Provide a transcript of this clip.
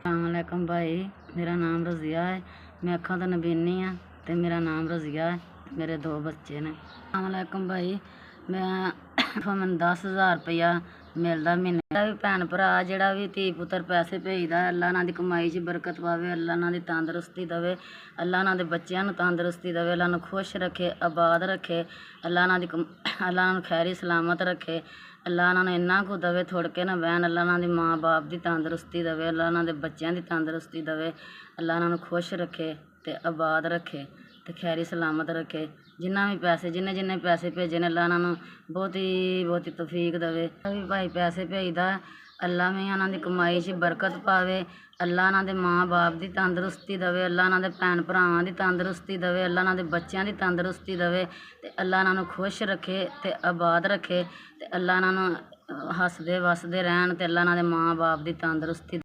अस्सलामुअलैकुम भाई, मेरा नाम रज़िया है। मैं अखा तो नबीनी हाँ ते मेरा नाम रज़िया है। मेरे 2 बच्चे ने। अस्सलामुअलैकुम भाई, मैं 10,000 रुपया मिलता महीने। ਜਿਹੜਾ ਵੀ ਭੈਣ ਭਰਾ ਜਿਹੜਾ ਵੀ ਧੀ ਪੁੱਤਰ ਪੈਸੇ ਭੇਜਦਾ, ਅੱਲਾ ਉਹਨਾਂ ਦੀ ਕਮਾਈ 'ਚ ਬਰਕਤ ਪਾਵੇ, ਅੱਲਾ ਉਹਨਾਂ ਦੀ ਤੰਦਰੁਸਤੀ ਦੇਵੇ, ਅੱਲਾ ਉਹਨਾਂ ਦੇ ਬੱਚਿਆਂ ਨੂੰ ਤੰਦਰੁਸਤੀ ਦੇਵੇ, ਅੱਲਾ ਨੂੰ ਖੁਸ਼ ਰੱਖੇ, ਆਬਾਦ ਰੱਖੇ, ਅੱਲਾ ਉਹਨਾਂ ਨੂੰ ਖੈਰੀ ਸਲਾਮਤ ਰੱਖੇ, ਅੱਲਾ ਉਹਨਾਂ ਨੂੰ ਇੰਨਾ ਕੁ ਦੇਵੇ ਥੁੜ ਕੇ ਨਾ ਬਹਿਣ, ਅੱਲਾ ਉਹਨਾਂ ਦੀ ਮਾਂ ਬਾਪ ਦੀ ਤੰਦਰੁਸਤੀ ਦੇਵੇ, ਅੱਲਾ ਉਹਨਾਂ ਦੇ ਬੱਚਿਆਂ ਦੀ ਤੰਦਰੁਸਤੀ ਦੇਵੇ, ਅੱਲਾ ਉਹਨਾਂ ਨੂੰ ਖੁਸ਼ ਰੱਖੇ ਅਤੇ ਆਬਾਦ ਰੱਖੇ ਅਤੇ ਖੈਰੀ ਸਲਾਮਤ ਰੱਖੇ। ਜਿੰਨੇ ਪੈਸੇ ਭੇਜੇ ਨੇ, ਅੱਲਾ ਉਹਨਾਂ ਨੂੰ ਬਹੁਤੀ ਤੌਫੀਕ ਦੇਵੇ। ਵੀ ਭਾਈ ਪੈਸੇ ਭੇਜਦਾ, ਅੱਲਾ ਵੀ ਉਹਨਾਂ ਦੀ ਕਮਾਈ 'ਚ ਬਰਕਤ ਪਾਵੇ, ਅੱਲਾ ਉਹਨਾਂ ਦੇ ਮਾਂ ਬਾਪ ਦੀ ਤੰਦਰੁਸਤੀ ਦੇਵੇ, ਅੱਲਾ ਉਹਨਾਂ ਦੇ ਭੈਣ ਭਰਾਵਾਂ ਦੀ ਤੰਦਰੁਸਤੀ ਦੇਵੇ, ਅੱਲਾ ਉਹਨਾਂ ਦੇ ਬੱਚਿਆਂ ਦੀ ਤੰਦਰੁਸਤੀ ਦੇਵੇ ਅਤੇ ਅੱਲਾ ਉਹਨਾਂ ਨੂੰ ਖੁਸ਼ ਰੱਖੇ ਅਤੇ ਆਬਾਦ ਰੱਖੇ ਅਤੇ ਅੱਲਾ ਉਹਨਾਂ ਨੂੰ ਹੱਸਦੇ ਵੱਸਦੇ ਰਹਿਣ ਅਤੇ ਅੱਲਾ ਉਹਨਾਂ ਦੇ ਮਾਂ ਬਾਪ ਦੀ ਤੰਦਰੁਸਤੀ